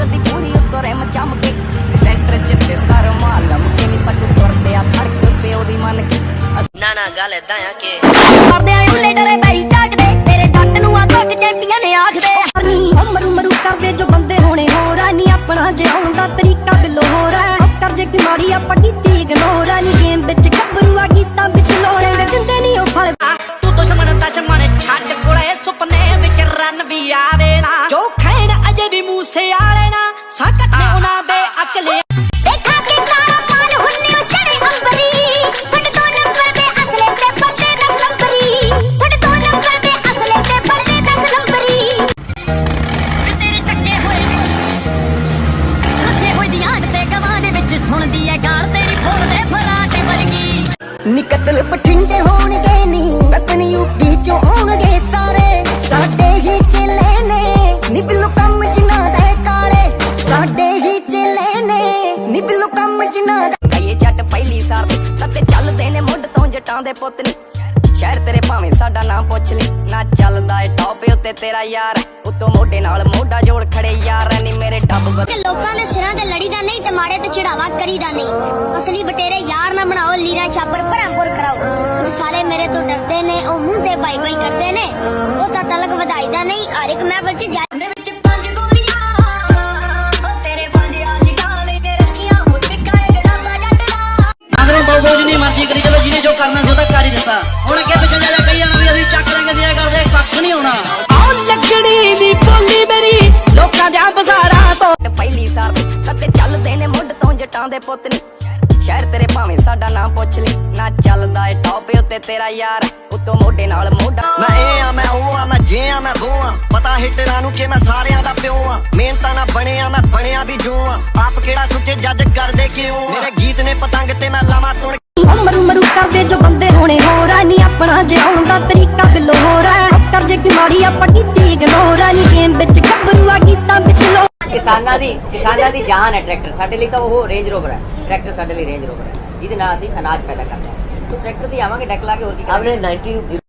ਦੀ ਪੂਰੀ ਉੱਤੋਂ ਰਿਮ ਚਮ ਕੇ ਸੈਂਟਰ ਚ ਦਿਸਦਾ ਰੁਮਾਲ ਲਮਕੇ ਨੀ ਪੱਟੂ ਤੁਰਦੇ ਆ ਸੜਕ ਪਿਓ ਦੀ ਮੰਨ ਕੇ ਨਾ ਨਾ ਗੱਲ ਏਦਾਂ ਆ ਕਿ ਕਰਦੇ ਆ ਉੱਲੇ ਡਰੇ ਬੈਰੀ ਝਾਕਦੇ ਤੇਰੇ ਜੱਟ ਨੂੰ ਆ ਧੁੱਕ ਚੈਂਪੀਆਂ ਨੇ ਆਖਦੇ ਨੀ ਮਰੂ ਮਰੂ ਕਰਦੇ ਜੋ ਬੰਦੇ ਹੋਣੇ ਹੋਰ ਆ ਨੀ ਆਪਣਾ ਜਿਉਣ ਦਾ ਤਰੀਕਾ ਬਿੱਲੋ ਹੋਰ ਆ ਕਰ ਜੇ ਕਿ ਮਾੜੀ ਆਪਾਂ ਕੀਤੀ ਇਗਨੋਰ ਆ ਨੀ ਗੇਮ ਵਿੱਚ ਗੱਭਰੂ ਆ ਗੀਤਾਂ ਵਿੱਚ ਲੋਰੇ ਦਿੰਦੇ ਨੀ ਉਹ ਫਲ ਤੂੰ ਦੁਸ਼ਮਣ ਛੱਡ ਕੋਲੇ ਸੁਪਨੇ ਵਿੱਚ ਰਨ ਵੀ ਆਵੇ ਨਾ ਜੋ ਖੈਣ ਅਜੇ ਵੀ ਮੂਸੇ ਵਾਲੇ ਨਾ ਸਾਕਟ ਨੇ ਉਹਨਾਂ ਬੇ ਅਕਲੇ ਦੇਖਾ ਕੇ ਕਾਲਾ ਕਾਲ ਹੁੰਨੇ ਚੜੇ ਅੰਬਰੀ ਤੁਹਾਡੇ ਤੋਂ ਨੰਬਰ ਦੇ ਅਸਲੇ ਤੇ ਬੰਦੇ 10 ਨੰਬਰੀ ਤੁਹਾਡੇ ਤੋਂ ਨੰਬਰ ਦੇ ਅਸਲੇ ਤੇ ਬੰਦੇ 10 ਨੰਬਰੀ ਤੇਰੇ ਟੱਕੇ ਹੋਏ ਦੀ ਆਂਡ ਤੇ ਗਵਾਂ ਦੇ ਵਿੱਚ ਸੁਣਦੀ ਐ ਗਾਲ ਤੇਰੀ ਫੋਨ ਦੇ ਫਰਾਟੇ ਵਰਗੀ ਨੀ ਕਤਲ ਬਠਿੰਡੇ ਹੋਣਗੇ ਨੀ ਰਤਨ ਯੂਪੀ ਚੋਂ ਆਉਣਗੇ ਸਾਰੇ ਸਾਡੇ ਹੀ ਚਲੇ ਨੇ ਨੀ ਬਿੱਲੋ ਕੰਮ ਜਿਨਾ ਦੇ ਕਾਲੇ ਸਾਡੇ ਹੀ ਚਲੇ ਨੇ ਨੀ ਬਿੱਲੋ ਕੰਮ ਜਿਨਾ ਦਾ ਕਈਏ ਜੱਟ ਪਹਿਲੀ ਸਾਰ ਤੇ ਚੱਲਦੇ ਨੇ ਮੁੱਢ ਤੋਂ ਜਟਾਂ ਦੇ ਪੁੱਤ ਨੀ ਸ਼ਹਿਰ ਤੇਰੇ ਭਾਵੇਂ ਸਾਡਾ ਨਾਂ ਪੁੱਛ ਲਈ ਨਾ ਚੱਲਦਾ ਏ ਟੌਪ ਉੱਤੇ ਤੇਰਾ ਯਾਰ ਉੱਤੋਂ ਮੋਢੇ ਨਾਲ ਮੋਢਾ ਜੋੜ ਖੜੇ ਯਾਰ ਨੀ ਮੇਰੇ ਡੱਬ ਲੋਕਾਂ ਦੇ ਸਿਰਾਂ ਤੇ ਲੜੀਦਾ ਨਹੀਂ ਤੇ ਮਾੜੇ ਤੇ ਚੜਾਵਾ ਕਰੀਦਾ ਨਹੀਂ ਅਸਲੀ ਬਟੇਰੇ ਯਾਰ ਨਾ ਬਣਾਓ ਲੀਰਾ ਛਾਪਰ ਭਰਾਂਪੁਰ ਕਰਾਓ ਸਾਲੇ ਮੇਰੇ ਤੋਂ ਡਰਦੇ ਨੇ ਉਹ ਮੂੰਹ ਤੇ ਬਾਈ ਬਾਈ ਕਰਦੇ ਨੇ ਉਹ ਤਾਂ ਤਲਕ ਵਧਾਈਦਾ ਨਹੀਂ ਹਰ ਇੱਕ ਮਹਿਫਲ ਚ ਜਾਂਦੇ ਵਿੱਚ 5 ਗੋਲੀਆਂ ਤੇਰੇ 5 ਆਸ਼ਿਕਾਂ ਲਈ ਤੇ ਰੱਖੀਆਂ ਮੁੱਢ ਕਾਇੜਾ ਦਾ ਜੱਟ ਦਾ ਅਗਰੇ ਬਾਬੂ ਜੀ ਨੇ ਮਰਜ਼ੀ ਕਰੀ ਚਲੋ ਜਿਹਨੇ ਜੋ ਕਰਨਾ ਸੀ ਉਹ ਤਾਂ ਕਰ ਹੀ ਦਿੱਤਾ ਹੁਣ ਅੱਗੇ ਪਿੱਛੇ ਜਾ ਕਈ ਜਾਣਾ ਵੀ ਅਸੀਂ ਚੱਕ ਲਾਂਗੇ ਦੀਆਂ ਕਰਦੇ ਕੱਖ ਨਹੀਂ ਹੋਣਾ ਆਉ ਲੱਗਣੀ ਨੀ ਬੋਲੀ ਮੇਰੀ ਲੋਕਾਂ ਦੇ ਬਜ਼ਾਰਾਂ ਤੋਂ ਪਹਿਲੀ ਸਾਰ ਤੇ ਚੱਲਦੇ ਨੇ ਮੁੱਢ ਤੋਂ ਜਟਾਂ ਦੇ ਪੁੱਤ ਨੀ ਸ਼ਹਿਰ ਤੇਰੇ ਭਾਵੇਂ ਸਾਡਾ ਨਾਂ ਪੁੱਛ ਲਈ ਨਾ ਚੱਲਦਾ ਏ ਟੌਪ ਉੱਤੇ ਤੇਰਾ ਯਾਰ ਉੱਤੋਂ ਮੋਢੇ ਨਾਲ ਮੋਢਾ ਮੈਂ ਇਹ ਆ ਮੈਂ ਉਹ ਆ ਮੈਂ ਜੇ ਆ ਮੈਂ ਉਹ ਆ ਪਤਾ ਹਿੱਟਰਾਂ ਨੂੰ ਕਿ ਮੈਂ ਸਾਰਿਆਂ ਦਾ ਪਿਓ ਆ ਮਿਹਨਤਾਂ ਨਾਲ ਬਣਿਆ ਮੈਂ ਬਣਿਆ ਵੀ ਜੋ ਆ ਆਪ ਕਿਹੜਾ ਸੁੱਚੇ ਜੱਜ ਕਰਦੇ ਕਿਉਂ ਮੇਰੇ ਗੀਤ ਨੇ ਪਤੰਗ ਤੇ ਮੈਂ ਲਾਵਾਂ ਤੁਣ ਮਰੂ ਮਰੂ ਕਰਦੇ ਜੋ ਬੰਦੇ ਹੋਣੇ ਹੋਰ ਆ ਨੀ ਆਪਣਾ ਜਿਉਣ ਦਾ ਤਰੀਕਾ ਬਿੱਲੋ ਹੋਰ ਆ ਕਰ ਜੇ ਕਿ ਮਾੜੀ ਆਪਾਂ ਕੀਤੀ ਇਗਨੋਰ ਆ ਨੀ ਗੇਮ ਵਿੱਚ ਗੱਭਰੂ ਆ ਗੀਤਾਂ ਵਿੱਚ ਲੋ ਕਿਸਾਨਾਂ ਦੀ ਜਾਨ ਹੈ ਟਰੈਕਟਰ ਸਾਡੇ ਲਈ ਤਾਂ ਉਹ ਰੇਂਜ ਰੋਵਰ ਹੈ ਟਰੈਕਟਰ ਸਾਡੇ ਲਈ ਰੇਂਜ ਰੋਵਰ ਹੈ ਜਿਹਦੇ ਨਾਲ ਅਸੀਂ ਅਨਾਜ ਪੈਦਾ ਕਰਦੇ ਹਾਂ ਸੋ ਟਰੈਕਟਰ ਦੀ ਆਵਾਂਗੇ ਡੈਕ ਲਾ ਕੇ ਹੋਰ ਕੀ ਕਰਾਂਗੇ ਆਪਣੇ 19